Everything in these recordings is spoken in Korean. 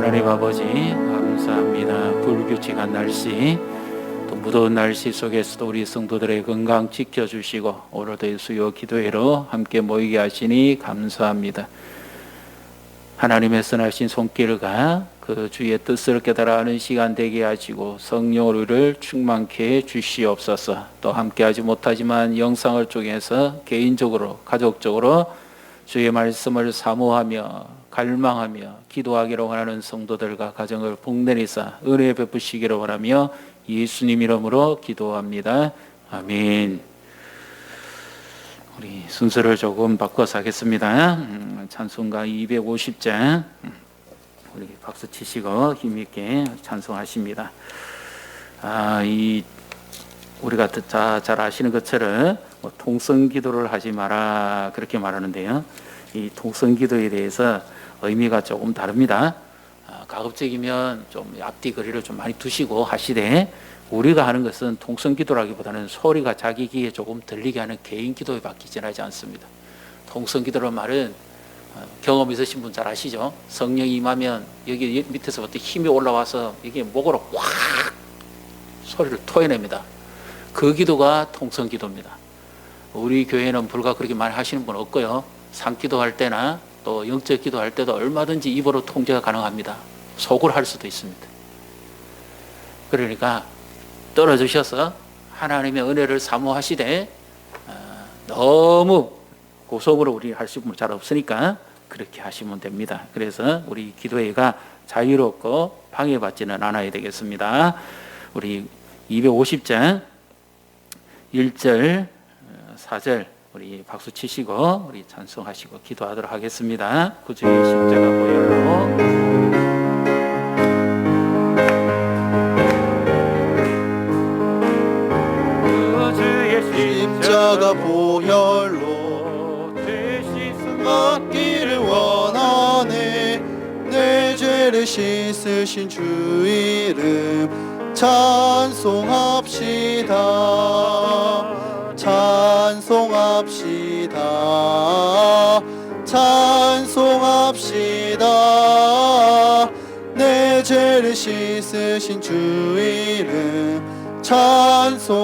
하나님 아버지 감사합니다. 불규칙한 날씨 또 무더운 날씨 속에서도 우리 성도들의 건강 지켜주시고 오늘도 수요 기도회로 함께 모이게 하시니 감사합니다. 하나님의 선하신 손길과 그 주의 뜻을 깨달아하는 시간 되게 하시고 성령으로 우리를 충만케 해 주시옵소서. 또 함께하지 못하지만 영상을 통해서 개인적으로 가족적으로 주의 말씀을 사모하며 갈망하며 기도하기를 원하는 성도들과 가정을 복내리사 은혜 베푸시기를 원하며 예수님 이름으로 기도합니다. 아멘. 우리 순서를 조금 바꿔서 하겠습니다. 찬송가 250장 우리 박수 치시고 힘있게 찬송하십니다. 우리가 잘 아시는 것처럼 통성기도를 하지 마라 그렇게 말하는데요. 이 통성기도에 대해서 의미가 조금 다릅니다. 가급적이면 좀 앞뒤 거리를 좀 많이 두시고 하시되 우리가 하는 것은 통성기도라기보다는 소리가 자기 귀에 조금 들리게 하는 개인기도에 밖에 지나지 않습니다. 통성기도라는 말은 경험 있으신 분 잘 아시죠? 성령이 임하면 여기 밑에서부터 힘이 올라와서 이게 목으로 확 소리를 토해냅니다. 그 기도가 통성기도입니다. 우리 교회는 불과 그렇게 많이 하시는 분 없고요. 상기도 할 때나 또 영적 기도할 때도 얼마든지 입으로 통제가 가능합니다. 속으로 할 수도 있습니다. 그러니까 떨어지셔서 하나님의 은혜를 사모하시되 너무 고속으로 우리 하실 분 잘 없으니까 그렇게 하시면 됩니다. 그래서 우리 기도회가 자유롭고 방해받지는 않아야 되겠습니다. 우리 250장 1절 4절 우리 박수 치시고 우리 찬송하시고 기도하도록 하겠습니다. 구주의 십자가 보혈로 십자가 보혈로 죄 씻음 받기를 원하네. 내 죄를 씻으신 주 이름 찬송합시다. 찬송합시다. 찬송합시다. 내 죄를 씻으신 주 이름 찬송합시다.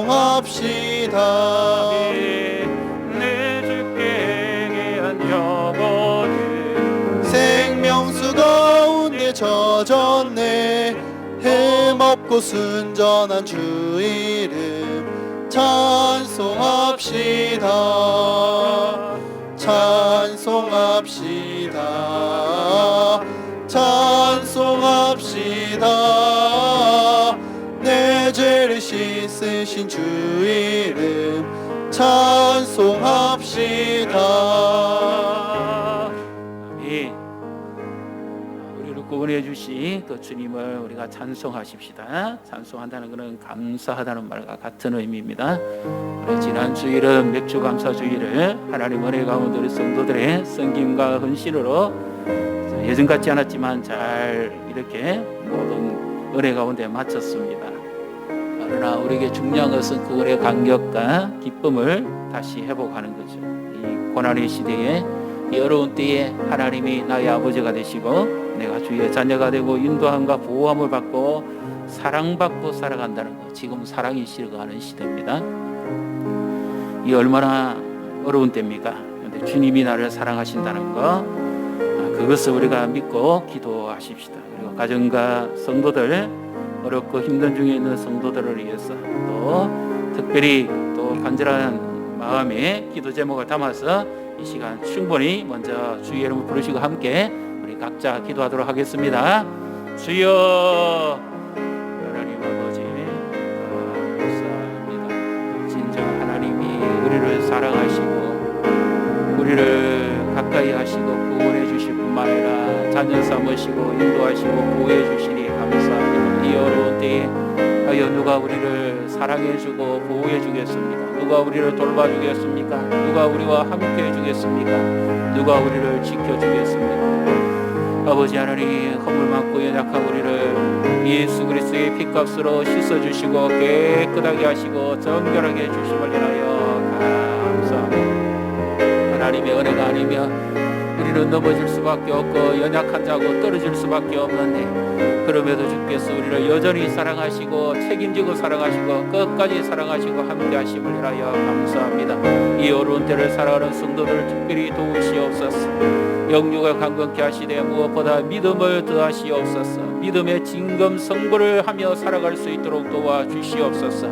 내 주께 회개한 영혼을 생명수 가운데 젖었네. 힘없고 순전한 주 이름 찬송합시다. 찬송합시다. 찬송합시다. 내 죄를 씻으신 주 이름 찬송합시다. 아멘. 우리를 구원해 주신 그 주님을 우리가 찬송하십시다. 찬송한다는 것은 감사하다는 말과 같은 의미입니다. 우리 지난 주일은 맥주 감사 주일을 하나님 은혜 가운데 우리 성도들의 섬김과 헌신으로 예전 같지 않았지만 잘 이렇게 모든 은혜 가운데 마쳤습니다. 그러나 우리에게 중요한 것은 그 은혜의 감격과 기쁨을 다시 회복하는 거죠. 이 고난의 시대에 이 어려운 때에 하나님이 나의 아버지가 되시고 내가 주의 자녀가 되고 인도함과 보호함을 받고 사랑받고 살아간다는 것. 지금 사랑이 식어가는 시대입니다. 이 얼마나 어려운 때입니까? 그런데 주님이 나를 사랑하신다는 것, 그것을 우리가 믿고 기도하십시다. 그리고 가정과 성도들, 어렵고 힘든 중에 있는 성도들을 위해서 또 특별히 또 간절한 마음에 기도 제목을 담아서 이 시간 충분히 먼저 주의 이름을 부르시고 함께 우리 각자 기도하도록 하겠습니다. 주여, 하나님 아버지 감사합니다. 진정 하나님이 우리를 사랑하시고 우리를 가까이 하시고 구원해 주실 뿐만 아니라 자녀 삼으시고 인도하시고 보호해 주시니 감사합니다. 이 어려운 때에 하여 누가 우리를 사랑해 주고 보호해 주겠습니까? 누가 우리를 돌봐주겠습니까? 누가 우리와 함께 해주겠습니까? 누가 우리를 지켜주겠습니까? 아버지 하나님, 허물 많고 연약한 우리를 예수 그리스도의 피값으로 씻어주시고 깨끗하게 하시고 정결하게 해주심을 인하여 감사합니다. 하나님의 은혜가 아니면 우리 우리는 넘어질 수밖에 없고 연약한 자고 떨어질 수밖에 없는데, 그럼에도 주께서 우리를 여전히 사랑하시고 책임지고 사랑하시고 끝까지 사랑하시고 함께 하심을 인하여 감사합니다. 이 어려운 때를 살아가는 성도들을 특별히 도우시옵소서. 영육을 강건케 하시되 무엇보다 믿음을 더하시옵소서. 믿음의 진검성불을 하며 살아갈 수 있도록 도와주시옵소서.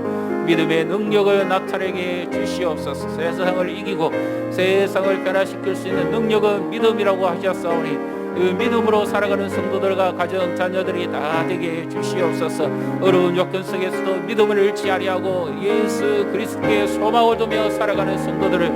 믿음의 능력을 나타내게 주시옵소서. 세상을 이기고 세상을 변화시킬 수 있는 능력은 믿음이라고 하셨사오니 그 믿음으로 살아가는 성도들과 가정 자녀들이 다 되게 해 주시옵소서. 어려운 조건 속에서도 믿음을 잃지 아니하고 예수 그리스도의 소망을 두며 살아가는 성도들을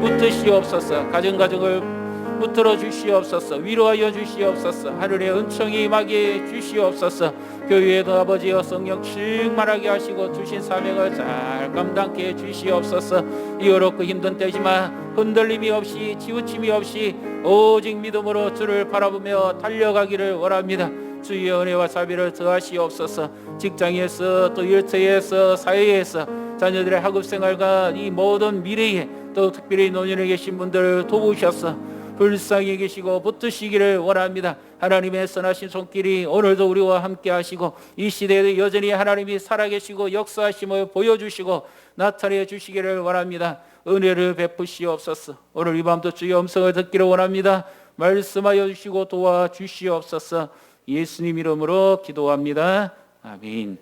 붙드시옵소서. 가정을 붙들어 주시옵소서. 위로하여 주시옵소서. 하늘의 은총이 임하게 주시옵소서. 교회에도 아버지여 성령 충만하게 하시고 주신 사명을 잘 감당케 해 주시옵소서. 이 어렵고 힘든 때지만 흔들림이 없이 치우침이 없이 오직 믿음으로 주를 바라보며 달려가기를 원합니다. 주의 은혜와 자비를 더하시옵소서. 직장에서 또 일터에서 사회에서 자녀들의 학업생활과 이 모든 미래에 또 특별히 노년에 계신 분들을 도우셔서 불쌍히 계시고 붙드시기를 원합니다. 하나님의 선하신 손길이 오늘도 우리와 함께 하시고 이 시대에도 여전히 하나님이 살아계시고 역사하심을 보여주시고 나타내 주시기를 원합니다. 은혜를 베푸시옵소서. 오늘 이 밤도 주의 음성을 듣기를 원합니다. 말씀하여 주시고 도와주시옵소서. 예수님 이름으로 기도합니다. 아멘.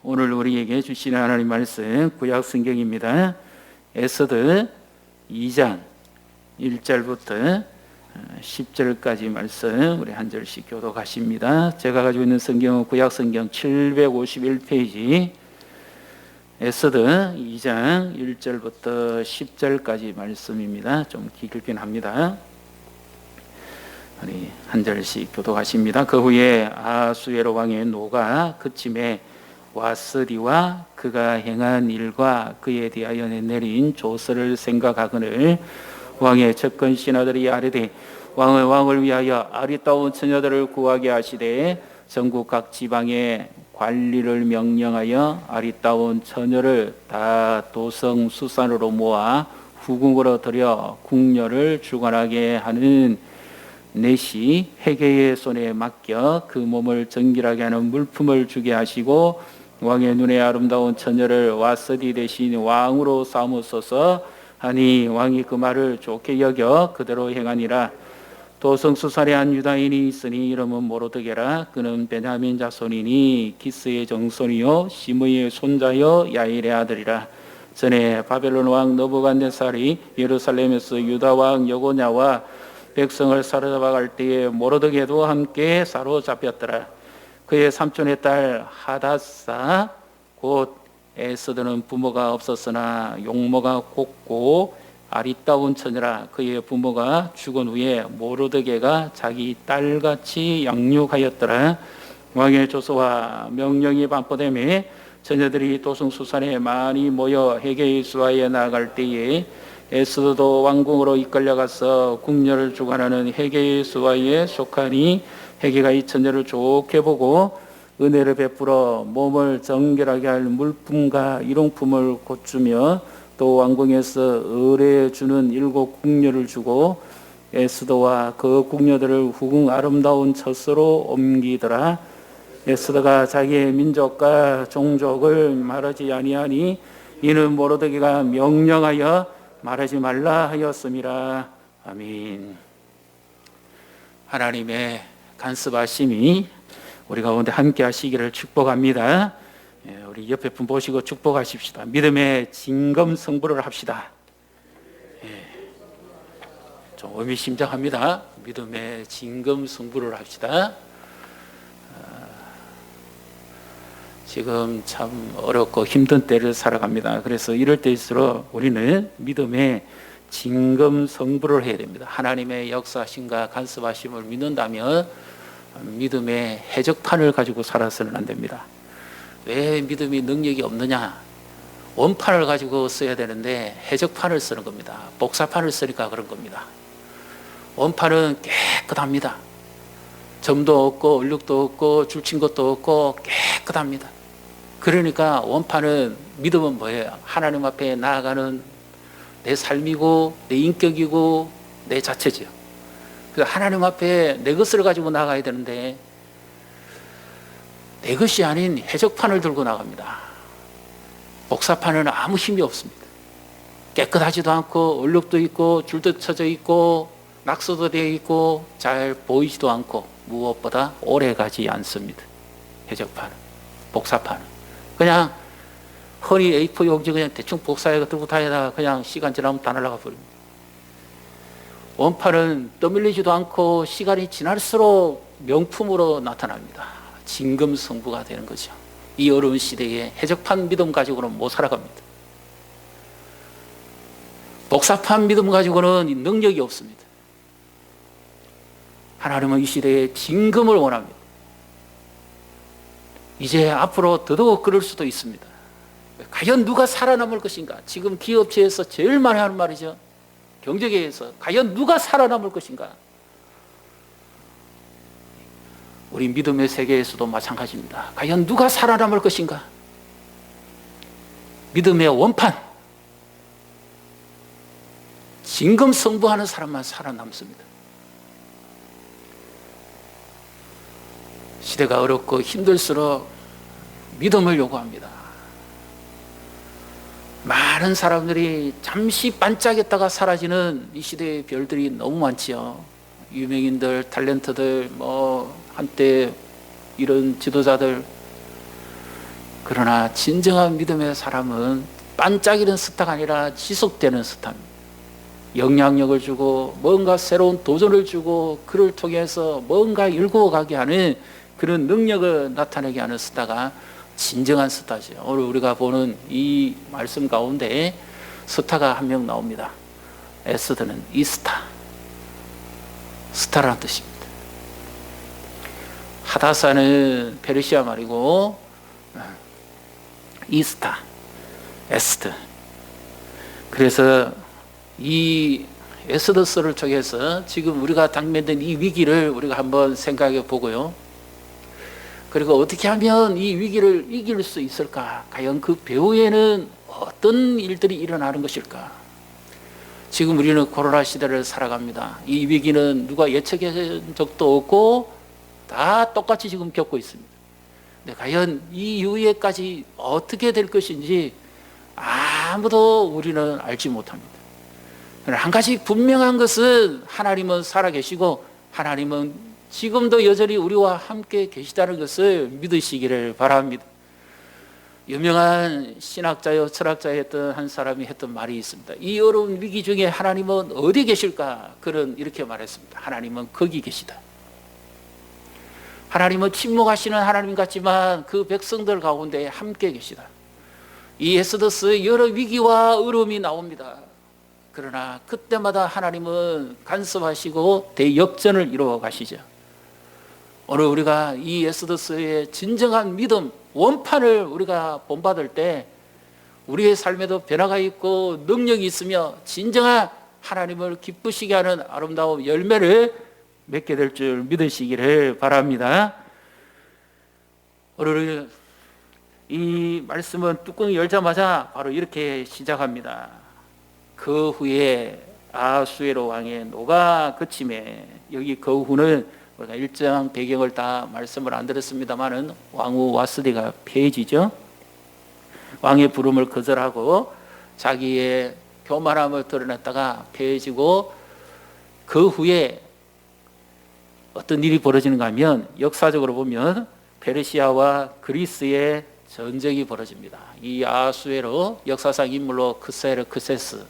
오늘 우리에게 주시는 하나님 말씀 구약 성경입니다. 에스더 2장 1절부터 10절까지 말씀 우리 한 절씩 교독하십니다. 제가 가지고 있는 성경은 구약 성경 751페이지 에스더 2장 1절부터 10절까지 말씀입니다. 좀 길긴 합니다. 우리 한 절씩 교독하십니다. 그 후에 아수에로 왕의 노가 그침에 와스디와 그가 행한 일과 그에 대하여 내린 조서를 생각하거늘 왕의 접근 신하들이 아뢰되 왕을 위하여 아리따운 처녀들을 구하게 하시되 전국 각 지방에 관리를 명령하여 아리따운 처녀를 다 도성 수산으로 모아 후궁으로 들여 궁녀를 주관하게 하는 넷이 회개의 손에 맡겨 그 몸을 정결하게 하는 물품을 주게 하시고 왕의 눈에 아름다운 처녀를 와스디 대신 왕으로 삼으소서 하니 왕이 그 말을 좋게 여겨 그대로 행하니라. 도성수산에 한 유다인이 있으니 이름은 모로드게라. 그는 베냐민 자손이니 기스의 정손이요 시므의 손자요 야일의 아들이라. 전에 바벨론 왕 느부갓네살이 예루살렘에서 유다 왕 여고냐와 백성을 사로잡아갈 때에 모로드게도 함께 사로잡혔더라. 그의 삼촌의 딸 하닷사 곧 에스더는 부모가 없었으나 용모가 곱고 아리따운 처녀라. 그의 부모가 죽은 후에 모르드게가 자기 딸같이 양육하였더라. 왕의 조서와 명령이 반포되매 처녀들이 도성수산에 많이 모여 헤게의 수하에 나아갈 때에 에스더도 왕궁으로 이끌려가서 궁녀를 주관하는 헤게의 수하에 속하니 헤게가 이 처녀를 좋게 보고 은혜를 베풀어 몸을 정결하게 할 물품과 일용품을 고추며 또 왕궁에서 의뢰해 주는 7 궁녀를 주고 에스더와 그 궁녀들을 후궁 아름다운 처소로 옮기더라. 에스더가 자기의 민족과 종족을 말하지 아니하니 이는 모로드게가 명령하여 말하지 말라 하였음이라. 아멘. 하나님의 간섭하심이 우리 가운데 함께 하시기를 축복합니다. 우리 옆에 분 보시고 축복하십시다. 믿음의 진검성불을 합시다. 좀 의미심장합니다. 믿음의 진검성불을 합시다. 지금 참 어렵고 힘든 때를 살아갑니다. 그래서 이럴 때일수록 우리는 믿음의 진검성불을 해야 됩니다. 하나님의 역사하심과 간섭하심을 믿는다면 믿음의 해적판을 가지고 살아서는 안 됩니다. 왜 믿음이 능력이 없느냐? 원판을 가지고 써야 되는데 해적판을 쓰는 겁니다. 복사판을 쓰니까 그런 겁니다. 원판은 깨끗합니다. 점도 없고 얼룩도 없고 줄친 것도 없고 깨끗합니다. 그러니까 원판은 믿음은 뭐예요? 하나님 앞에 나아가는 내 삶이고 내 인격이고 내 자체지요. 그래서 하나님 앞에 내 것을 가지고 나가야 되는데 내 것이 아닌 해적판을 들고 나갑니다. 복사판은 아무 힘이 없습니다. 깨끗하지도 않고 얼룩도 있고 줄도 쳐져 있고 낙서도 되어 있고 잘 보이지도 않고 무엇보다 오래 가지 않습니다. 해적판은, 복사판은 그냥 흔히 A4 용지 그냥 대충 복사해 들고 다니다가 그냥 시간 지나면 다 날아가 버립니다. 원판은 떠밀리지도 않고 시간이 지날수록 명품으로 나타납니다. 진금성부가 되는 거죠. 이 어려운 시대에 해적판 믿음 가지고는 못 살아갑니다. 복사판 믿음 가지고는 능력이 없습니다. 하나님은 이 시대에 진금을 원합니다. 이제 앞으로 더더욱 그럴 수도 있습니다. 과연 누가 살아남을 것인가? 지금 기업체에서 제일 많이 하는 말이죠. 경제계에서 과연 누가 살아남을 것인가? 우리 믿음의 세계에서도 마찬가지입니다. 과연 누가 살아남을 것인가? 믿음의 원판, 진금성부하는 사람만 살아남습니다. 시대가 어렵고 힘들수록 믿음을 요구합니다. 많은 사람들이 잠시 반짝였다가 사라지는 이 시대의 별들이 너무 많지요. 유명인들, 탤런트들, 한때 이런 지도자들. 그러나 진정한 믿음의 사람은 반짝이는 스타가 아니라 지속되는 스타입니다. 영향력을 주고 뭔가 새로운 도전을 주고 그를 통해서 뭔가 일구어가게 하는 그런 능력을 나타내게 하는 스타가 진정한 스타죠. 오늘 우리가 보는 이 말씀 가운데 스타가 한 명 나옵니다. 에스더는 이 스타, 스타라는 뜻입니다. 하다사는 페르시아 말이고 이 스타, 에스더. 그래서 이 에스더서를 통해서 지금 우리가 당면된 이 위기를 우리가 한번 생각해 보고요. 그리고 어떻게 하면 이 위기를 이길 수 있을까? 과연 그 배후에는 어떤 일들이 일어나는 것일까? 지금 우리는 코로나 시대를 살아갑니다. 이 위기는 누가 예측한 적도 없고 다 똑같이 지금 겪고 있습니다. 근데 과연 이 이후에까지 어떻게 될 것인지 아무도 우리는 알지 못합니다. 그러나 한 가지 분명한 것은 하나님은 살아계시고 하나님은 지금도 여전히 우리와 함께 계시다는 것을 믿으시기를 바랍니다. 유명한 신학자요 철학자였던 한 사람이 했던 말이 있습니다. 이 어려운 위기 중에 하나님은 어디 계실까? 그는 이렇게 말했습니다. 하나님은 거기 계시다. 하나님은 침묵하시는 하나님 같지만 그 백성들 가운데 함께 계시다. 이 에스더스의 여러 위기와 어려움이 나옵니다. 그러나 그때마다 하나님은 간섭하시고 대역전을 이루어 가시죠. 오늘 우리가 이 에스더스의 진정한 믿음, 원판을 우리가 본받을 때 우리의 삶에도 변화가 있고 능력이 있으며 진정한 하나님을 기쁘시게 하는 아름다운 열매를 맺게 될 줄 믿으시기를 바랍니다. 오늘 이 말씀은 뚜껑 열자마자 바로 이렇게 시작합니다. 그 후에 아수에로 왕의 노가 그침에, 여기 그 후는 우리가 일정 배경을 다 말씀을 안 드렸습니다만은 왕후 와스디가 폐해지죠. 왕의 부름을 거절하고 자기의 교만함을 드러냈다가 폐해지고 그 후에 어떤 일이 벌어지는가 하면 역사적으로 보면 페르시아와 그리스의 전쟁이 벌어집니다. 이 아수에로 역사상 인물로 크세르크세스,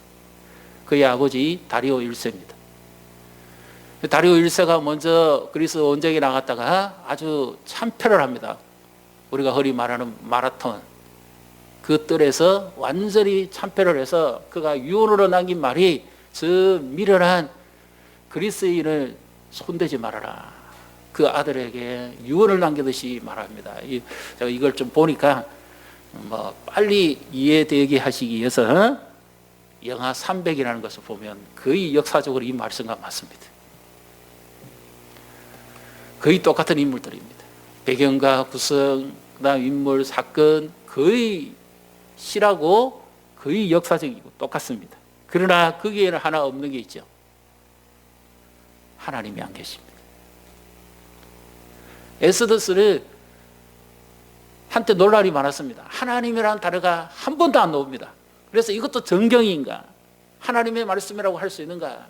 그의 아버지 다리오 1세입니다. 다리오 1세가 먼저 그리스 원정에 나갔다가 아주 참패를 합니다. 우리가 흔히 말하는 마라톤, 그 뜰에서 완전히 참패를 해서 그가 유언으로 남긴 말이 저 미련한 그리스인을 손대지 말아라. 그 아들에게 유언을 남기듯이 말합니다. 제가 이걸 좀 보니까 빨리 이해되게 하시기 위해서 영하 300이라는 것을 보면 거의 역사적으로 이 말씀과 맞습니다. 거의 똑같은 인물들입니다. 배경과 구성, 그다음 인물, 사건 거의 실하고 거의 역사적이고 똑같습니다. 그러나 거기에는 하나 없는 게 있죠. 하나님이 안 계십니다. 엑소더스를 한때 논란이 많았습니다. 하나님이라는 단어가 한 번도 안 나옵니다. 그래서 이것도 정경인가? 하나님의 말씀이라고 할 수 있는가?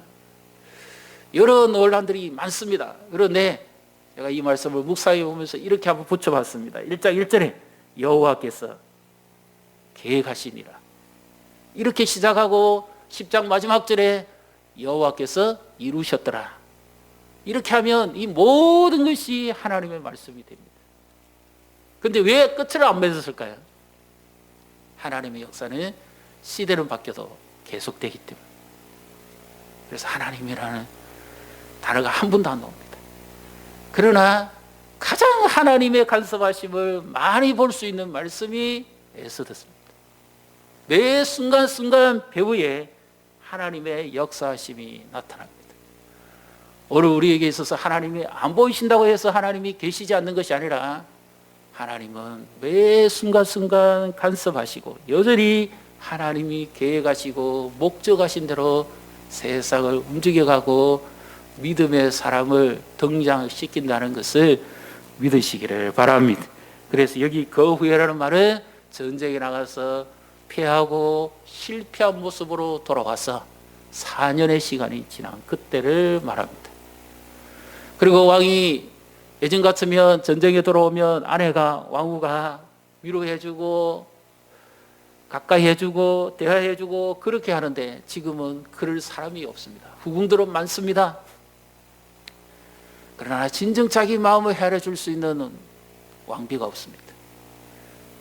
여러 논란들이 많습니다. 그런데 제가 이 말씀을 묵상해 보면서 이렇게 한번 붙여봤습니다. 1장 1절에 여호와께서 계획하시니라. 이렇게 시작하고 10장 마지막 절에 여호와께서 이루셨더라. 이렇게 하면 이 모든 것이 하나님의 말씀이 됩니다. 그런데 왜 끝을 안 맺었을까요? 하나님의 역사는 시대는 바뀌어도 계속되기 때문에. 그래서 하나님이라는 단어가 한 번도 안 나옵니다. 그러나 가장 하나님의 간섭하심을 많이 볼 수 있는 말씀이 엑소더스입니다. 매 순간순간 배후에 하나님의 역사하심이 나타납니다. 오늘 우리에게 있어서 하나님이 안 보이신다고 해서 하나님이 계시지 않는 것이 아니라 하나님은 매 순간순간 간섭하시고 여전히 하나님이 계획하시고 목적하신 대로 세상을 움직여가고 믿음의 사람을 등장시킨다는 것을 믿으시기를 바랍니다. 그래서 여기 그 후에라는 말은 전쟁에 나가서 패하고 실패한 모습으로 돌아와서 4년의 시간이 지난 그때를 말합니다. 그리고 왕이 예전 같으면 전쟁에 돌아오면 아내가 왕후가 위로해주고 가까이 해주고 대화해주고 그렇게 하는데 지금은 그럴 사람이 없습니다. 후궁들은 많습니다. 그러나 진정 자기 마음을 헤아려줄 수 있는 왕비가 없습니다.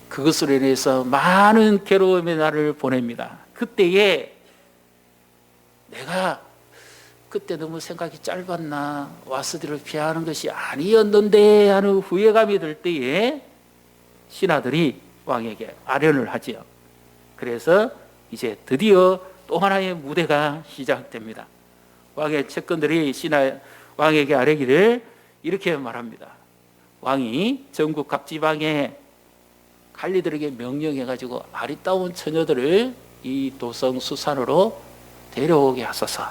그것으로 인해서 많은 괴로움의 날을 보냅니다. 그때에 내가 그때 너무 생각이 짧았나, 와스디를 피하는 것이 아니었는데 하는 후회감이 들 때에 신하들이 왕에게 아련을 하지요. 그래서 이제 드디어 또 하나의 무대가 시작됩니다. 왕의 측근들이 왕에게 아뢰기를 이렇게 말합니다. 왕이 전국 각 지방에 관리들에게 명령해가지고 아리따운 처녀들을 이 도성 수산으로 데려오게 하소서.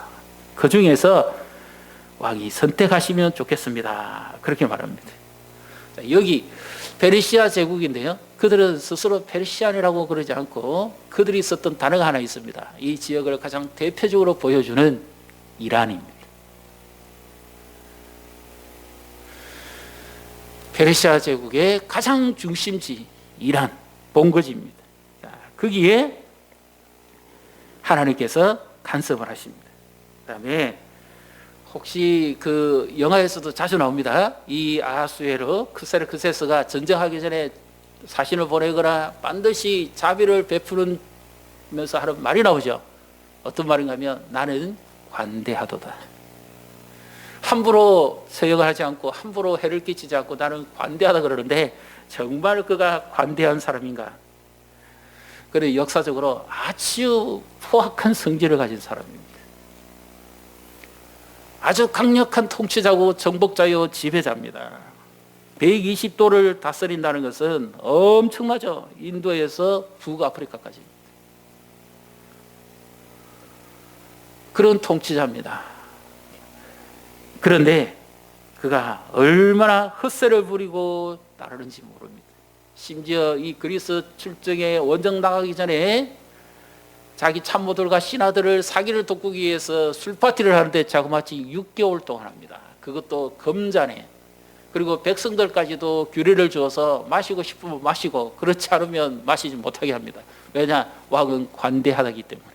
그 중에서 왕이 선택하시면 좋겠습니다. 그렇게 말합니다. 여기 페르시아 제국인데요. 그들은 스스로 페르시안이라고 그러지 않고 그들이 썼던 단어가 하나 있습니다. 이 지역을 가장 대표적으로 보여주는 이란입니다. 페르시아 제국의 가장 중심지 이란 본거지입니다. 거기에 하나님께서 간섭을 하십니다. 그다음에 혹시 그 영화에서도 자주 나옵니다. 이 아하수에로 크세스가 전쟁하기 전에 사신을 보내거나 반드시 자비를 베푸면서 하는 말이 나오죠. 어떤 말인가 하면 나는 관대하도다. 함부로 서역을 하지 않고 함부로 해를 끼치지 않고 나는 관대하다 그러는데 정말 그가 관대한 사람인가? 그래 역사적으로 아주 포악한 성질을 가진 사람입니다. 아주 강력한 통치자고 정복자요 지배자입니다. 120도를 다스린다는 것은 엄청나죠. 인도에서 북아프리카까지. 그런 통치자입니다. 그런데 그가 얼마나 헛세를 부리고 따르는지 모릅니다. 심지어 이 그리스 출정에 원정 나가기 전에 자기 참모들과 신하들을 사기를 돋구기 위해서 술파티를 하는데 자그마치 6개월 동안 합니다. 그것도 금잔에. 그리고 백성들까지도 규례를 주어서 마시고 싶으면 마시고 그렇지 않으면 마시지 못하게 합니다. 왜냐? 왕은 관대하기 때문에.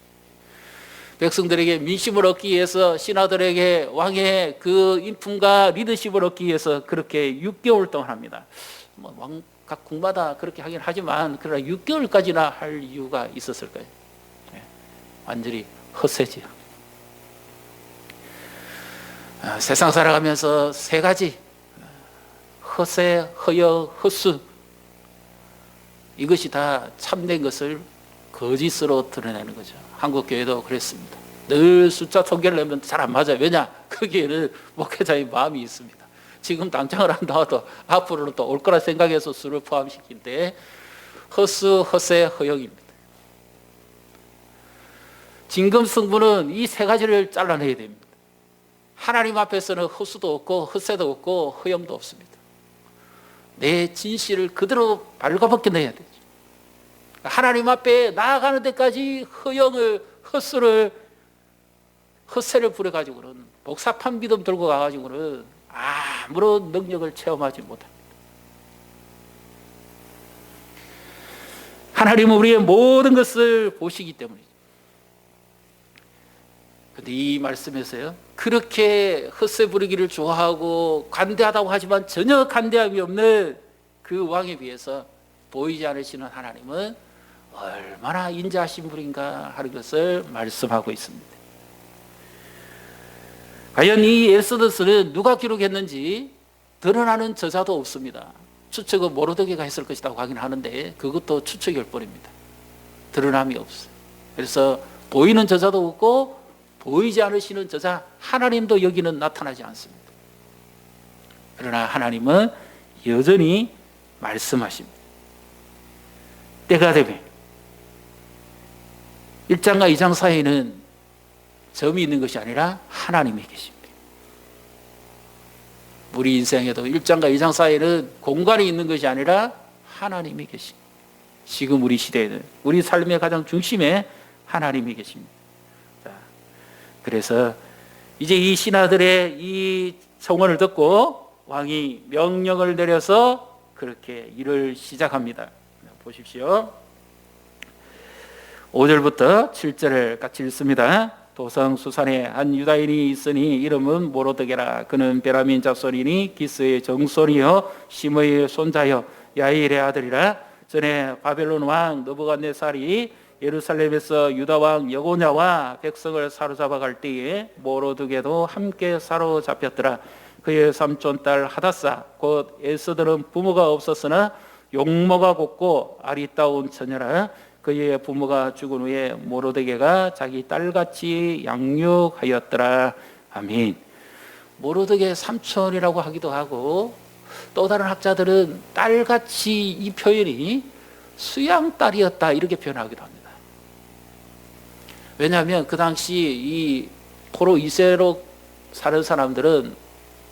백성들에게 민심을 얻기 위해서 신하들에게 왕의 그 인품과 리더십을 얻기 위해서 그렇게 6개월 동안 합니다. 왕 각 궁마다 그렇게 하긴 하지만 그러나 6개월까지나 할 이유가 있었을까요? 완전히 헛세지요. 세상 살아가면서 세 가지 헛세, 허여, 헛수 이것이 다 참된 것을 거짓으로 드러내는 거죠. 한국 교회도 그랬습니다. 늘 숫자 통계를 내면 잘 안 맞아요. 왜냐? 거기에는 목회자의 마음이 있습니다. 지금 당장을 안 나와도 앞으로는 또 올 거라 생각해서 수를 포함시킨데 헛수, 헛세, 허영입니다. 진금 성분은 이 세 가지를 잘라내야 됩니다. 하나님 앞에서는 헛수도 없고 헛새도 없고 허영도 없습니다. 내 진실을 그대로 발가벗겨내야 되죠. 하나님 앞에 나아가는 데까지 허영을, 헛수를, 헛새를 부려가지고는, 복잡한 믿음 들고 가가지고는 아무런 능력을 체험하지 못합니다. 하나님은 우리의 모든 것을 보시기 때문이죠. 그런데 이 말씀에서요, 그렇게 헛새 부리기를 좋아하고 관대하다고 하지만 전혀 관대함이 없는 그 왕에 비해서 보이지 않으시는 하나님은 얼마나 인자하신 분인가 하는 것을 말씀하고 있습니다. 과연 이 엑소더스는 누가 기록했는지 드러나는 저자도 없습니다. 추측은 모르드게가 했을 것이라고 하긴 하는데 그것도 추측일 뿐입니다. 드러남이 없어요. 그래서 보이는 저자도 없고 보이지 않으시는 저자 하나님도 여기는 나타나지 않습니다. 그러나 하나님은 여전히 말씀하십니다. 때가 되면 1장과 2장 사이에는 점이 있는 것이 아니라 하나님이 계십니다. 우리 인생에도 1장과 2장 사이에는 공간이 있는 것이 아니라 하나님이 계십니다. 지금 우리 시대에는 우리 삶의 가장 중심에 하나님이 계십니다. 자, 그래서 이제 이 신하들의 이 청원을 듣고 왕이 명령을 내려서 그렇게 일을 시작합니다. 보십시오. 5절부터 7절을 같이 읽습니다. 도성 수산에 한 유다인이 있으니 이름은 모로드게라. 그는 베라민 자손이니 기스의 정손이요 시므의 손자요 야일의 아들이라. 전에 바벨론 왕 느부갓네살이 예루살렘에서 유다 왕 여고냐와 백성을 사로잡아 갈 때에 모로드게도 함께 사로잡혔더라. 그의 삼촌 딸 하다사 곧 에스더는 부모가 없었으나 용모가 곱고 아리따운 처녀라. 그의 부모가 죽은 후에 모로드게가 자기 딸같이 양육하였더라. 아멘. 모로드게 삼촌이라고 하기도 하고 또 다른 학자들은 딸같이 이 표현이 수양딸이었다 이렇게 표현하기도 합니다. 왜냐하면 그 당시 이 포로 2세로 사는 사람들은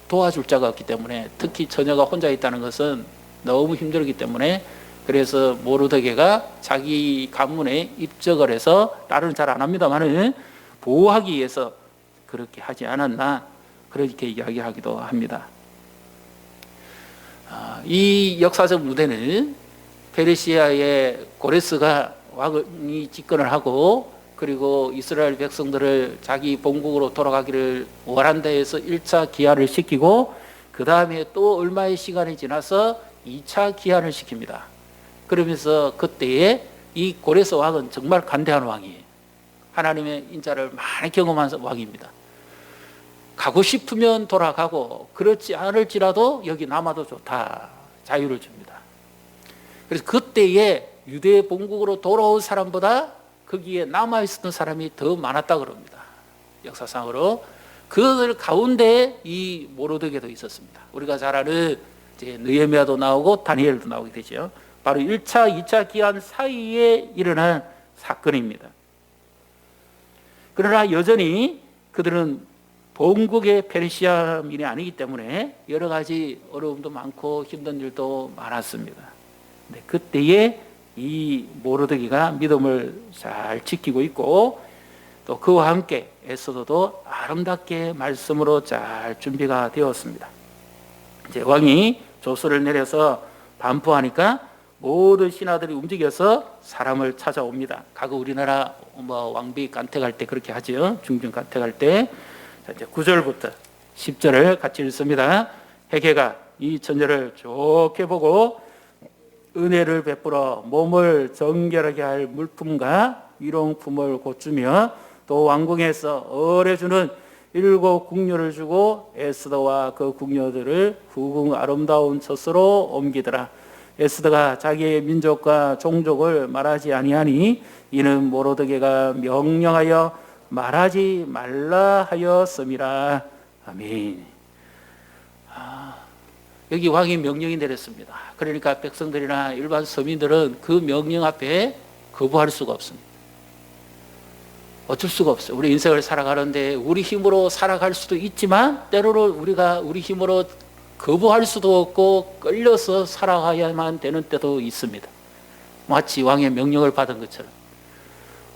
도와줄 자가 없기 때문에 특히 처녀가 혼자 있다는 것은 너무 힘들기 때문에 그래서 모르드게가 자기 가문에 입적을 해서 딸은 잘 안 합니다만은 보호하기 위해서 그렇게 하지 않았나 그렇게 이야기하기도 합니다. 이 역사적 무대는 페르시아의 고레스가 왕이 집권을 하고 그리고 이스라엘 백성들을 자기 본국으로 돌아가기를 원한 데에서 1차 기한을 시키고 그 다음에 또 얼마의 시간이 지나서 2차 기한을 시킵니다. 그러면서 그때에 이 고레스 왕은 정말 간대한 왕이에요. 하나님의 인자를 많이 경험한 왕입니다. 가고 싶으면 돌아가고 그렇지 않을지라도 여기 남아도 좋다. 자유를 줍니다. 그래서 그때에 유대 본국으로 돌아온 사람보다 거기에 남아있었던 사람이 더 많았다 그럽니다. 역사상으로. 그 가운데 이 모로드게도 있었습니다. 우리가 잘 아는 이제 느헤미야도 나오고 다니엘도 나오게 되죠. 바로 1차, 2차 기한 사이에 일어난 사건입니다. 그러나 여전히 그들은 본국의 페르시아민이 아니기 때문에 여러 가지 어려움도 많고 힘든 일도 많았습니다. 근데 그때에 이 모르드게가 믿음을 잘 지키고 있고 또 그와 함께 에스더도 아름답게 말씀으로 잘 준비가 되었습니다. 이제 왕이 조서를 내려서 반포하니까 모든 신하들이 움직여서 사람을 찾아옵니다. 과거 우리나라 왕비 간택할 때 그렇게 하죠. 중준 간택할 때. 자, 이제 9절부터 10절을 같이 읽습니다. 헤게가 이 처녀를 좋게 보고 은혜를 베풀어 몸을 정결하게 할 물품과 위롱품을 고추며 또 왕궁에서 어뢰주는 7 궁녀를 주고 에스더와 그 궁녀들을 후궁 아름다운 젖으로 옮기더라. 에스더가 자기의 민족과 종족을 말하지 아니하니 이는 모로드게가 명령하여 말하지 말라 하였음이라. 아멘. 여기 왕이 명령이 내렸습니다. 그러니까 백성들이나 일반 서민들은 그 명령 앞에 거부할 수가 없습니다. 어쩔 수가 없어요. 우리 인생을 살아가는데 우리 힘으로 살아갈 수도 있지만 때로는 우리가 우리 힘으로 거부할 수도 없고 끌려서 살아가야만 되는 때도 있습니다. 마치 왕의 명령을 받은 것처럼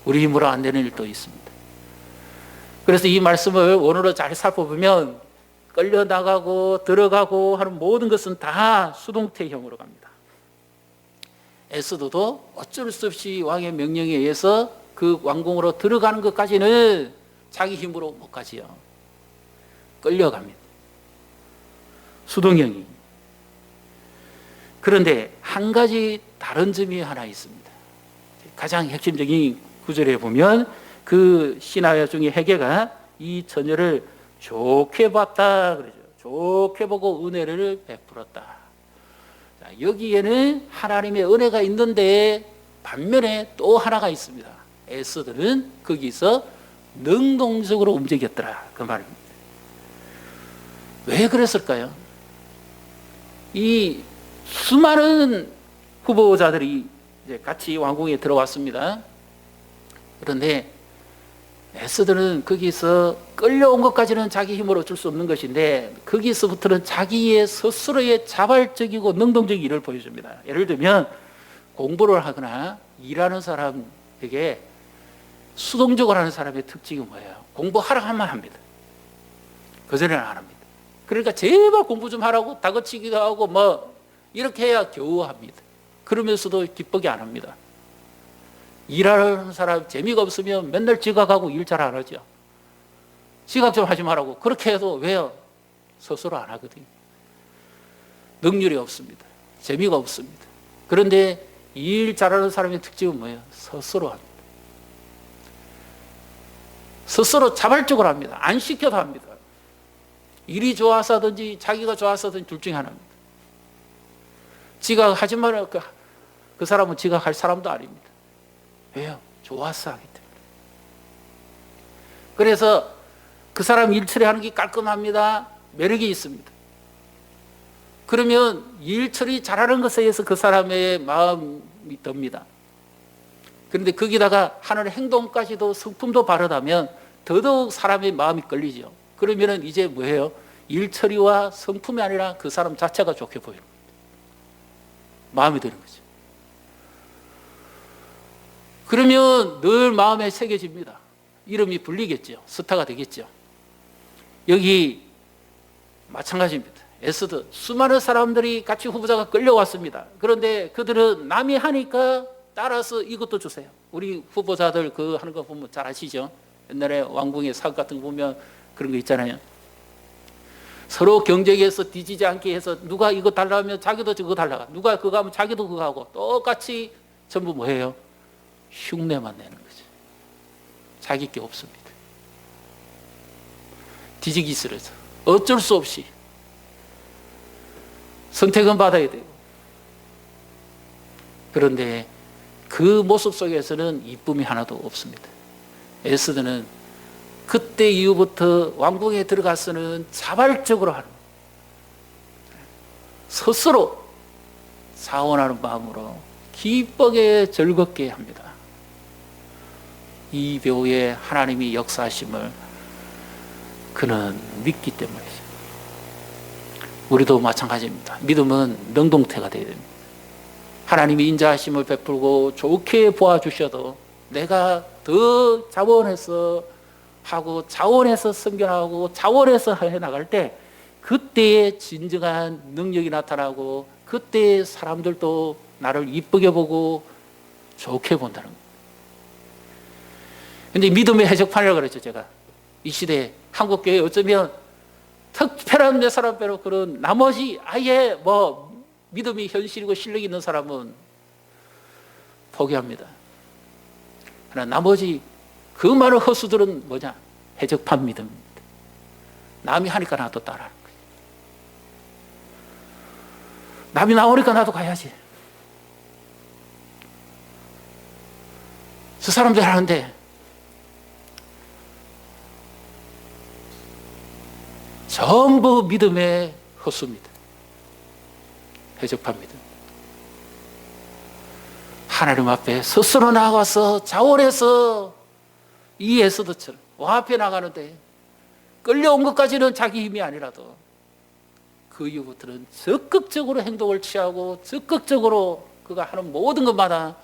우리 힘으로 안 되는 일도 있습니다. 그래서 이 말씀을 원어로 잘 살펴보면 끌려나가고 들어가고 하는 모든 것은 다 수동태형으로 갑니다. 에스더도 어쩔 수 없이 왕의 명령에 의해서 그 왕궁으로 들어가는 것까지는 자기 힘으로 못 가지요. 끌려갑니다. 수동형이. 그런데 한 가지 다른 점이 하나 있습니다. 가장 핵심적인 구절에 보면 그 신하여 중에 헤게가 이 처녀를 좋게 봤다 그러죠. 좋게 보고 은혜를 베풀었다. 자, 여기에는 하나님의 은혜가 있는데 반면에 또 하나가 있습니다. 에스더는 거기서 능동적으로 움직였더라 그 말입니다. 왜 그랬을까요? 이 수많은 후보자들이 이제 같이 왕궁에 들어왔습니다. 그런데 에스더는 거기서 끌려온 것까지는 자기 힘으로 어쩔 수 없는 것인데 거기서부터는 자기의 스스로의 자발적이고 능동적인 일을 보여줍니다. 예를 들면 공부를 하거나 일하는 사람에게 수동적으로 하는 사람의 특징이 뭐예요? 공부하라 하면 합니다. 그전에는 안 합니다. 그러니까 제발 공부 좀 하라고 다그치기도 하고 뭐 이렇게 해야 겨우 합니다. 그러면서도 기쁘게 안 합니다. 일하는 사람 재미가 없으면 맨날 지각하고 일 잘 안 하죠. 지각 좀 하지 말라고 그렇게 해도 왜요? 스스로 안 하거든요. 능률이 없습니다. 재미가 없습니다. 그런데 일 잘하는 사람의 특징은 뭐예요? 스스로 합니다. 스스로 자발적으로 합니다. 안 시켜도 합니다. 일이 좋아서 하든지 자기가 좋아서 하든지 둘 중에 하나입니다. 지각하지 말아요. 그 사람은 지각할 사람도 아닙니다. 왜요? 좋아서 하기 때문에. 그래서 그 사람 일 처리하는 게 깔끔합니다. 매력이 있습니다. 그러면 일 처리 잘하는 것에 의해서 그 사람의 마음이 듭니다. 그런데 거기다가 하는 행동까지도 성품도 바르다면 더더욱 사람의 마음이 끌리죠. 그러면 이제 뭐예요? 일 처리와 성품이 아니라 그 사람 자체가 좋게 보이는 겁니다. 마음이 드는 거죠. 그러면 늘 마음에 새겨집니다. 이름이 불리겠죠. 스타가 되겠죠. 여기 마찬가지입니다. 에스더 수많은 사람들이 같이 후보자가 끌려왔습니다. 그런데 그들은 남이 하니까 따라서 이것도 주세요. 우리 후보자들 그 하는 거 보면 잘 아시죠? 옛날에 왕궁의 사극 같은 거 보면 그런 거 있잖아요. 서로 경쟁해서 뒤지지 않게 해서 누가 이거 달라 하면 자기도 저거 달라가. 누가 그거 하면 자기도 그거 하고 똑같이 전부 뭐예요? 흉내만 내는 거죠. 자기 게 없습니다. 뒤지기 싫어서 어쩔 수 없이 선택은 받아야 돼요. 그런데 그 모습 속에서는 이쁨이 하나도 없습니다. 에스더는 그때 이후부터 왕궁에 들어가서는 자발적으로 하는 스스로 자원하는 마음으로 기쁘게 즐겁게 합니다. 이 배우에 하나님이 역사하심을 그는 믿기 때문이죠. 우리도 마찬가지입니다. 믿음은 능동태가 되어야 됩니다. 하나님이 인자하심을 베풀고 좋게 보아주셔도 내가 더 자원해서 하고 자원해서 성결하고 자원해서 해나갈 때 그때의 진정한 능력이 나타나고 그때 사람들도 나를 이쁘게 보고 좋게 본다는 거예요. 근데 믿음의 해적판이라고 그랬죠. 제가 이 시대에 한국교회 어쩌면 특별한 몇 사람 빼로 그런 나머지 아예 뭐 믿음이 현실이고 실력이 있는 사람은 포기합니다. 그러나 나머지 그 많은 허수들은 뭐냐? 해적판 믿음입니다. 남이 하니까 나도 따라하는 거예요. 남이 나오니까 나도 가야지. 저 사람들 하는데 전부 믿음의 허수입니다. 해적판 믿음. 하나님 앞에 스스로 나와서 자원해서 이 에스더처럼 와합해 나가는데 끌려온 것까지는 자기 힘이 아니라도 그 이후부터는 적극적으로 행동을 취하고 적극적으로 그가 하는 모든 것마다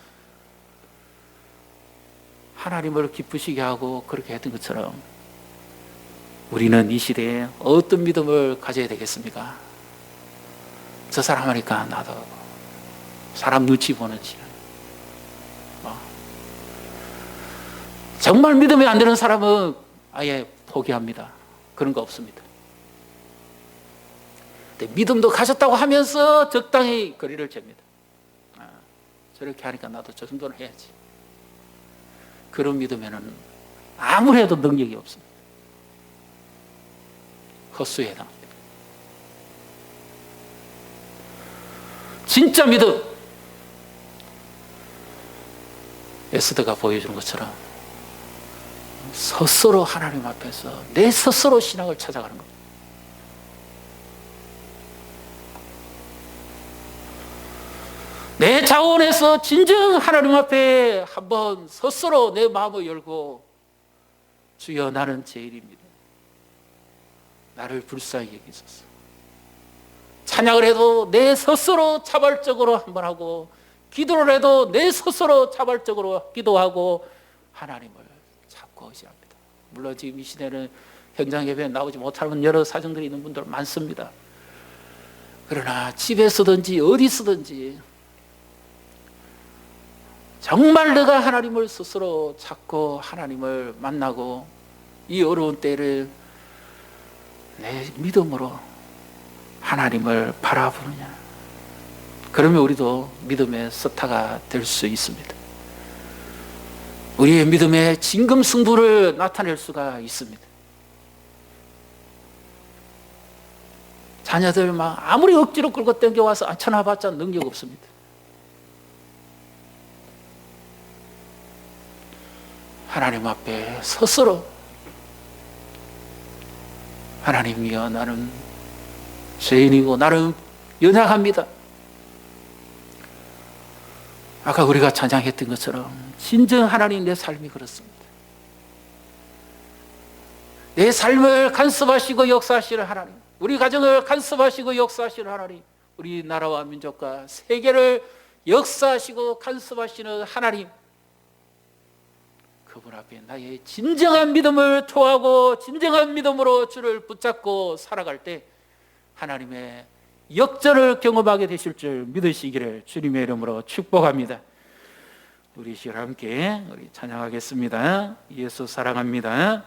하나님을 기쁘시게 하고 그렇게 했던 것처럼 우리는 이 시대에 어떤 믿음을 가져야 되겠습니까? 저 사람 하니까 나도 사람 눈치 보는지 정말 믿음이 안 되는 사람은 아예 포기합니다. 그런 거 없습니다. 근데 믿음도 가졌다고 하면서 적당히 거리를 잽니다. 저렇게 하니까 나도 저 정도는 해야지. 그런 믿음에는 아무리 해도 능력이 없습니다. 헛수에 해당합니다. 진짜 믿음, 에스더가 보여주는 것처럼 스스로 하나님 앞에서 내 스스로 신앙을 찾아가는 겁니다. 내 자원에서 진정 하나님 앞에 한번 스스로 내 마음을 열고 주여 나는 죄인입니다. 나를 불쌍히 여기소서. 찬양을 해도 내 스스로 자발적으로 한번 하고 기도를 해도 내 스스로 자발적으로 기도하고 하나님을 찾고 의지합니다. 물론 지금 이 시대는 현장 예배에 나오지 못하는 여러 사정들이 있는 분들 많습니다. 그러나 집에서든지 어디서든지 정말 내가 하나님을 스스로 찾고 하나님을 만나고 이 어려운 때를 내 믿음으로 하나님을 바라보느냐, 그러면 우리도 믿음의 스타가 될 수 있습니다. 우리의 믿음의 진검승부를 나타낼 수가 있습니다. 자녀들 막 아무리 억지로 끌고 당겨와서 앉혀놔봤자 능력 없습니다. 하나님 앞에 스스로 하나님이여 나는 죄인이고 나는 연약합니다. 아까 우리가 찬양했던 것처럼 진정 하나님 내 삶이 그렇습니다. 내 삶을 간섭하시고 역사하시는 하나님, 우리 가정을 간섭하시고 역사하시는 하나님, 우리 나라와 민족과 세계를 역사하시고 간섭하시는 하나님, 그분 앞에 나의 진정한 믿음을 토하고 진정한 믿음으로 주를 붙잡고 살아갈 때 하나님의 역전을 경험하게 되실 줄 믿으시기를 주님의 이름으로 축복합니다. 우리 시간 함께 우리 찬양하겠습니다. 예수 사랑합니다.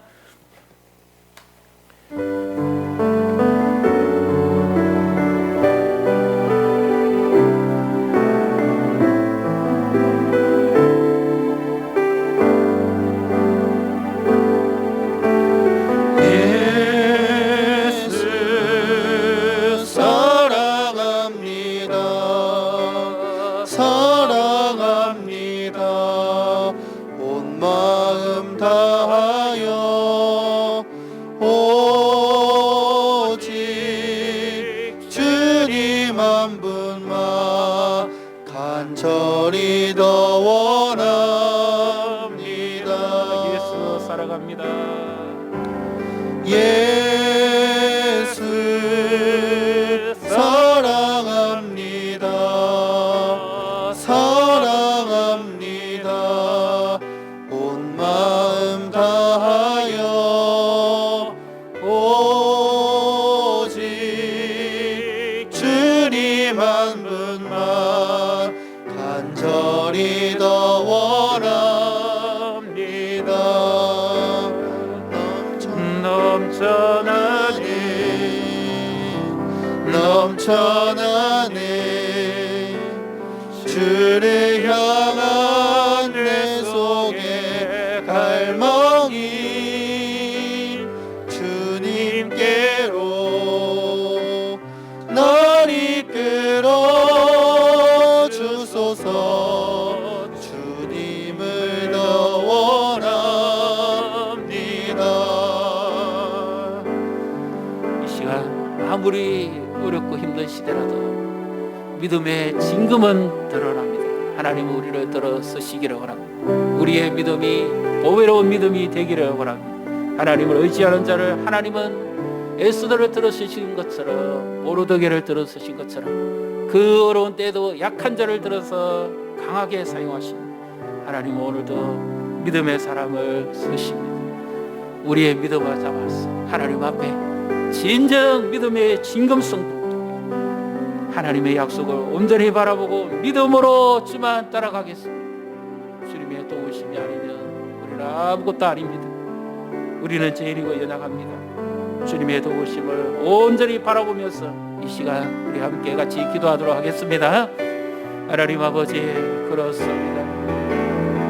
간절히 더 원합니다. 예수 사랑합니다. 예수 사랑합니다. 사랑합니다. 온 마음 다하여 오직 주님 한 분만 간절히 더 원합니다. 넘쳐나네 주를 향한 내 속의 갈망이 주님께로 날 이끌어 주소서. 주님을 더 원합니다. 이 시간 아무리 어렵고 힘든 시대라도 믿음의 진금은 드러납니다. 하나님은 우리를 들어 쓰시기를 원합니다. 우리의 믿음이 보배로운 믿음이 되기를 원합니다. 하나님을 의지하는 자를 하나님은 에스더를 들어쓰신 것처럼 모르드게를 들어쓰신 것처럼 그 어려운 때에도 약한 자를 들어서 강하게 사용하십니다. 하나님은 오늘도 믿음의 사람을 쓰십니다. 우리의 믿음을 잡아서 하나님 앞에 진정 믿음의 진검성도 하나님의 약속을 온전히 바라보고 믿음으로 주만 따라가겠습니다. 주님의 도우심이 아니면 우리는 아무것도 아닙니다. 우리는 죄인이고 연약합니다. 주님의 도우심을 온전히 바라보면서 이 시간 우리 함께 같이 기도하도록 하겠습니다. 하나님 아버지, 그렇습니다.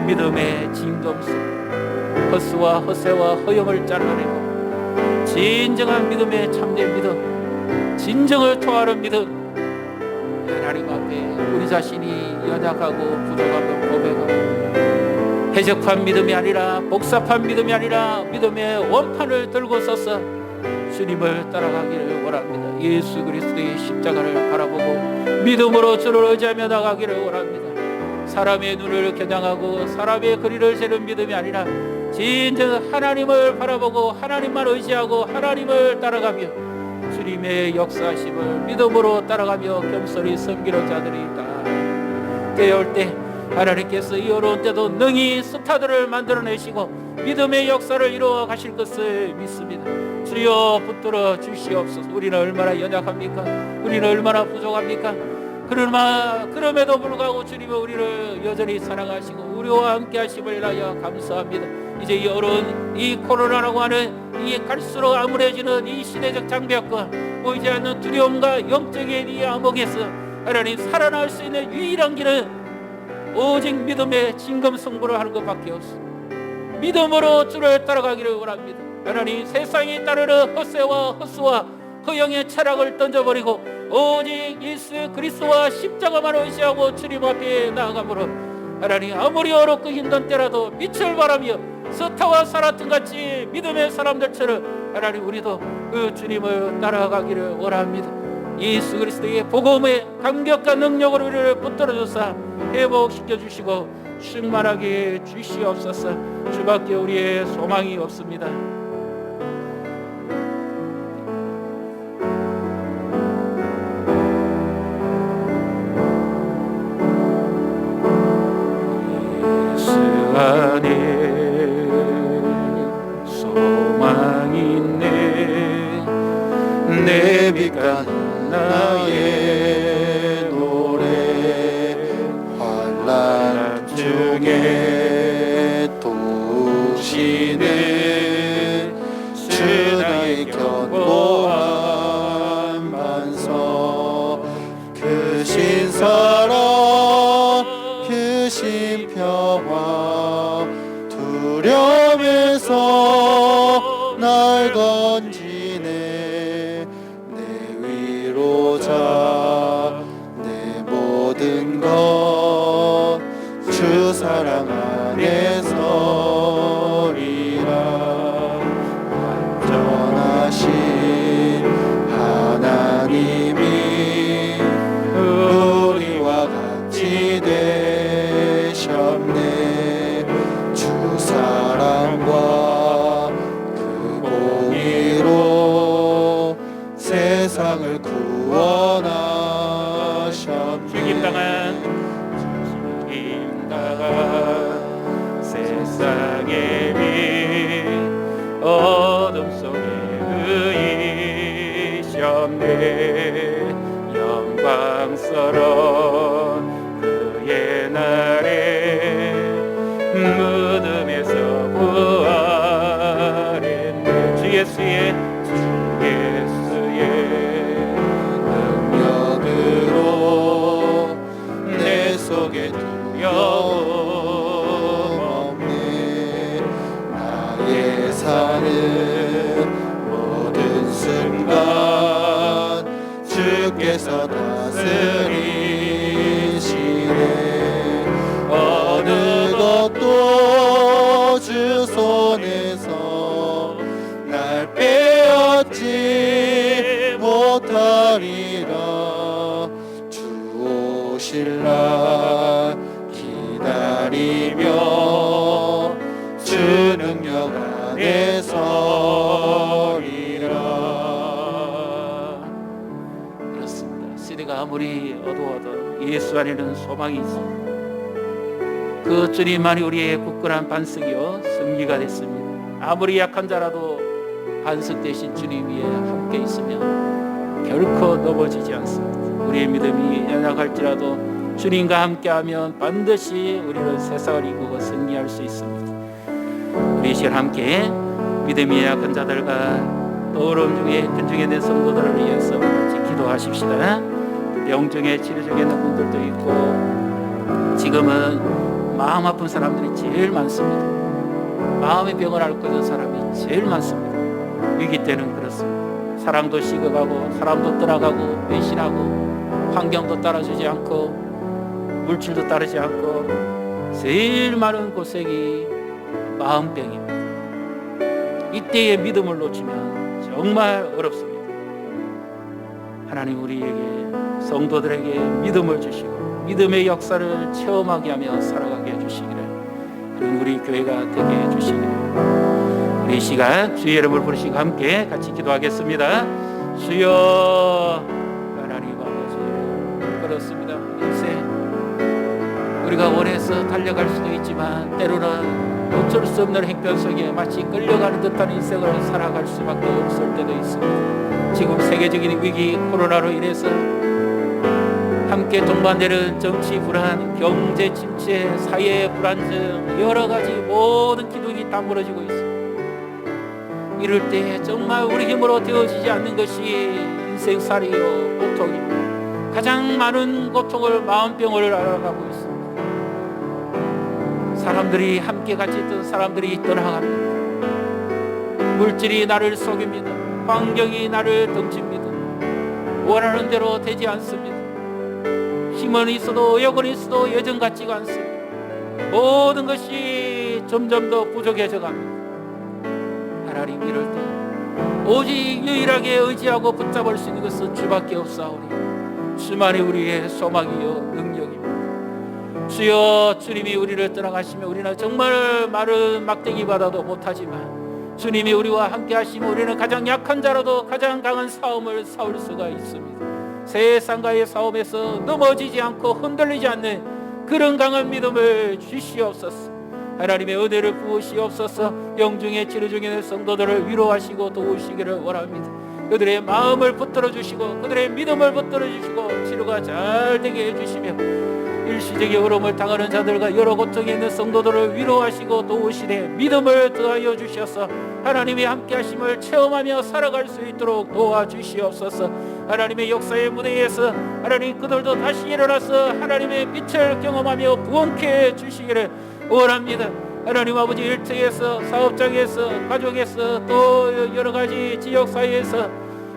믿음의 진검성, 헛수와 헛새와 허영을 잘라내고 진정한 믿음의 참된 믿음, 진정을 토하는 믿음, 하나님 앞에 우리 자신이 연약하고 부족함을 고백하고 해적한 믿음이 아니라 복잡한 믿음이 아니라 믿음의 원판을 들고 서서 주님을 따라가기를 원합니다. 예수 그리스도의 십자가를 바라보고 믿음으로 주를 의지하며 나가기를 원합니다. 사람의 눈을 겨냥하고 사람의 거리를 재는 믿음이 아니라 진정 하나님을 바라보고 하나님만 의지하고 하나님을 따라가며 주님의 역사하심을 믿음으로 따라가며 겸손히 섬기는 자들이 있다. 때올 때 하나님께서 이 어려운 때도 능히 스타들을 만들어내시고 믿음의 역사를 이루어 가실 것을 믿습니다. 주여 붙들어 주시옵소서. 우리는 얼마나 연약합니까? 우리는 얼마나 부족합니까? 그러나 그럼에도 불구하고 주님은 우리를 여전히 사랑하시고 우리와 함께 하심을 인하여 감사합니다. 이제 이 어려운 이 코로나라고 하는 이 갈수록 암울해지는 이 시대적 장벽과 보이지 않는 두려움과 영적인 이 암흑에서 하나님 살아날 수 있는 유일한 길은 오직 믿음의 진검승부를 하는 것밖에 없습니다. 믿음으로 주를 따라가기를 원합니다. 하나님, 세상이 따르는 헛새와 헛수와 허영의 철학을 던져버리고 오직 예수 그리스도와 십자가만 의지하고 주님 앞에 나아가므로 하나님, 아무리 어렵고 힘든 때라도 빛을 발하며 스타와 사라튼 같이 믿음의 사람들처럼 하나님, 우리도 그 주님을 따라가기를 원합니다. 예수 그리스도의 복음의 감격과 능력으로 우리를 붙들어 주사 회복시켜 주시고 충만하게 주시옵소서. 주밖에 우리의 소망이 없습니다. 예수 안에 소망이 있네. 내 빛과 나의 노래 환난 중에 도우시는 주 나의 견고한 반석, 크신 사랑 크신 평화 두려움에서 날 건지네. 내 위로자 내 모든 것 주 사랑 안에 서리라. 완전하신 하나님이 우리와 같이 되셨네. 주 사랑과 그 공의로 세상을 구원하셨네. 죽임당한 세상의 빛 어둠 속에 의이셨네. 영광스러운 그의 날에 무덤에서 부활했네. 주 예수의 능력으로 내 속에 두려움 없네. 나의 사는 모든 순간 주께서 다스리시네. 어느 것도 주 손에서 날 빼앗지 못하리라. 주 오실 날 기다리며 내 서리라. 그렇습니다. 시대가 아무리 어두워도 예수 안에는 소망이 있습니다. 그 주님만이 우리의 굳건한 반석이요 승리가 됐습니다. 아무리 약한 자라도 반석 대신 주님 위에 함께 있으면 결코 넘어지지 않습니다. 우리의 믿음이 연약할지라도 주님과 함께하면 반드시 우리는 세상을 이기고 승리할 수 있습니다. 우리 이 시간 함께 믿음이 약한 자들과 또 어려움 중에 힘든 중에 내 성도들을 위해서 같이 기도하십시다. 병중에 치료 중에 있는 분들도 있고 지금은 마음 아픈 사람들이 제일 많습니다. 마음의 병을 앓고 있는 사람이 제일 많습니다. 위기 때는 그렇습니다. 사랑도 식어가고 사람도 떠나가고 배신하고 환경도 따라주지 않고 물질도 따르지 않고 제일 많은 고생이 마음병입니다. 이때의 믿음을 놓치면 정말 어렵습니다. 하나님 우리에게 성도들에게 믿음을 주시고 믿음의 역사를 체험하게 하며 살아가게 해주시기를, 그런 우리 교회가 되게 해주시기를. 우리 이 시간 주의 이름을 부르시고 함께 같이 기도하겠습니다. 주여 하나님 아버지, 그렇습니다. 인생 우리가 원해서 달려갈 수도 있지만 때로는 어쩔 수 없는 행편 속에 마치 끌려가는 듯한 인생을 살아갈 수밖에 없을 때도 있습니다. 지금 세계적인 위기 코로나로 인해서 함께 동반되는 정치 불안, 경제 침체, 사회 불안정, 여러 가지 모든 기둥이 다 무너지고 있습니다. 이럴 때 정말 우리 힘으로 되어지지 않는 것이 인생살이요 고통입니다. 가장 많은 고통을 마음병을 알아가고 있습니다. 사람들이 함께 같이 있던 사람들이 떠나갑니다. 물질이 나를 속입니다. 환경이 나를 덮칩니다. 원하는 대로 되지 않습니다. 힘은 있어도 여건이 있어도 예전 같지가 않습니다. 모든 것이 점점 더 부족해져 갑니다. 하나님 이럴 때 오직 유일하게 의지하고 붙잡을 수 있는 것은 주밖에 없사오니 주만이 우리의 소망이요 능력입니다. 주여, 주님이 우리를 떠나가시면 우리는 정말 마른 막대기 바다도 못하지만 주님이 우리와 함께 하시면 우리는 가장 약한 자라도 가장 강한 싸움을 싸울 수가 있습니다. 세상과의 싸움에서 넘어지지 않고 흔들리지 않는 그런 강한 믿음을 주시옵소서. 하나님의 은혜를 부으시옵소서. 병중에 치료 중에 있는 성도들을 위로하시고 도우시기를 원합니다. 그들의 마음을 붙들어 주시고 그들의 믿음을 붙들어 주시고 치료가 잘 되게 해주시며 일시적인 어려움을 당하는 자들과 여러 고통에 있는 성도들을 위로하시고 도우시되 믿음을 더하여 주셔서 하나님의 함께 하심을 체험하며 살아갈 수 있도록 도와주시옵소서. 하나님의 역사의 무대에서 하나님 그들도 다시 일어나서 하나님의 빛을 경험하며 부흥케 주시기를 원합니다. 하나님 아버지, 일터에서 사업장에서 가족에서 또 여러 가지 지역사회에서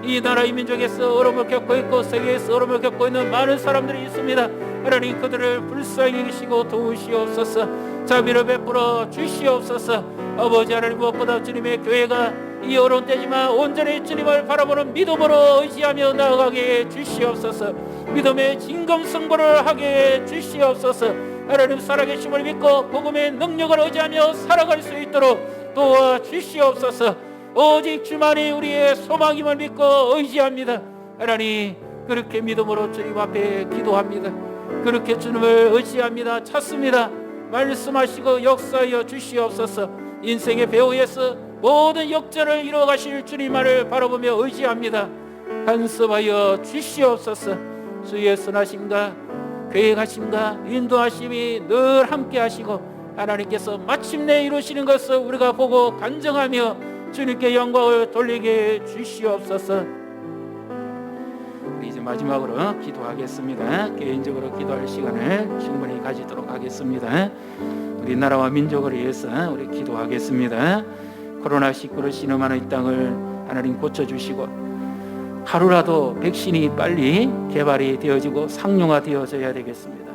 이 나라 이 민족에서 어려움을 겪고 있고 세계에서 어려움을 겪고 있는 많은 사람들이 있습니다. 하나님 그들을 불쌍히 계시고 도우시옵소서. 자비를 베풀어 주시옵소서. 아버지 하나님, 무엇보다 주님의 교회가 이 어려운 때지만 온전히 주님을 바라보는 믿음으로 의지하며 나아가게 주시옵소서. 믿음의 진검승부를 하게 주시옵소서. 하나님 살아계심을 믿고 복음의 능력을 의지하며 살아갈 수 있도록 도와주시옵소서. 오직 주만이 우리의 소망임을 믿고 의지합니다. 하나님 그렇게 믿음으로 주님 앞에 기도합니다. 그렇게 주님을 의지합니다. 찾습니다. 말씀하시고 역사하여 주시옵소서. 인생의 배후에서 모든 역전을 이루어가실 주님만을 바라보며 의지합니다. 간섭하여 주시옵소서. 주의 선하심과 계획하심과 인도하심이 늘 함께 하시고 하나님께서 마침내 이루시는 것을 우리가 보고 간증하며 주님께 영광을 돌리게 주시옵소서. 우리 이제 마지막으로 기도하겠습니다. 개인적으로 기도할 시간을 충분히 가지도록 하겠습니다. 우리나라와 민족을 위해서 우리 기도하겠습니다. 코로나19로 신음하는 이 땅을 하나님 고쳐주시고 하루라도 백신이 빨리 개발이 되어지고 상용화되어져야 되겠습니다.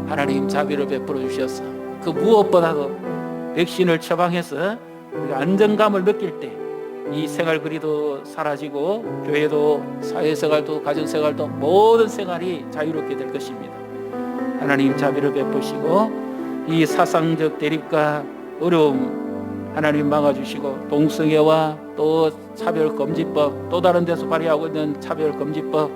하나님 자비를 베풀어 주셔서 그 무엇보다도 백신을 처방해서 우리가 안정감을 느낄 때 이 생활거리도 사라지고 교회도 사회생활도 가정생활도 모든 생활이 자유롭게 될 것입니다. 하나님 자비를 베푸시고 이 사상적 대립과 어려움 하나님 막아주시고, 동성애와 또 차별금지법, 또 다른 데서 발휘하고 있는 차별금지법,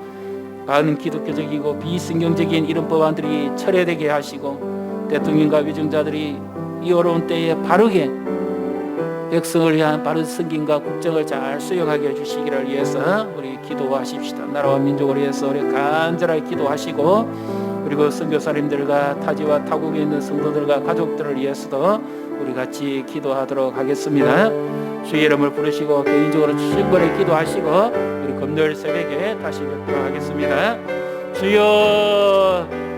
반기독교적이고 비성경적인 이런 법안들이 철회되게 하시고, 대통령과 위정자들이 이 어려운 때에 바르게 백성을 위한 바른 선김과 국정을 잘 수행하게 해주시기를 위해서 우리 기도하십시다. 나라와 민족을 위해서 우리 간절하게 기도하시고, 그리고 선교사님들과 타지와 타국에 있는 성도들과 가족들을 위해서도 우리 같이 기도하도록 하겠습니다. 주의 이름을 부르시고 개인적으로 충분히 기도하시고, 우리 금요일 새벽에 다시 뵙도록 하겠습니다. 주여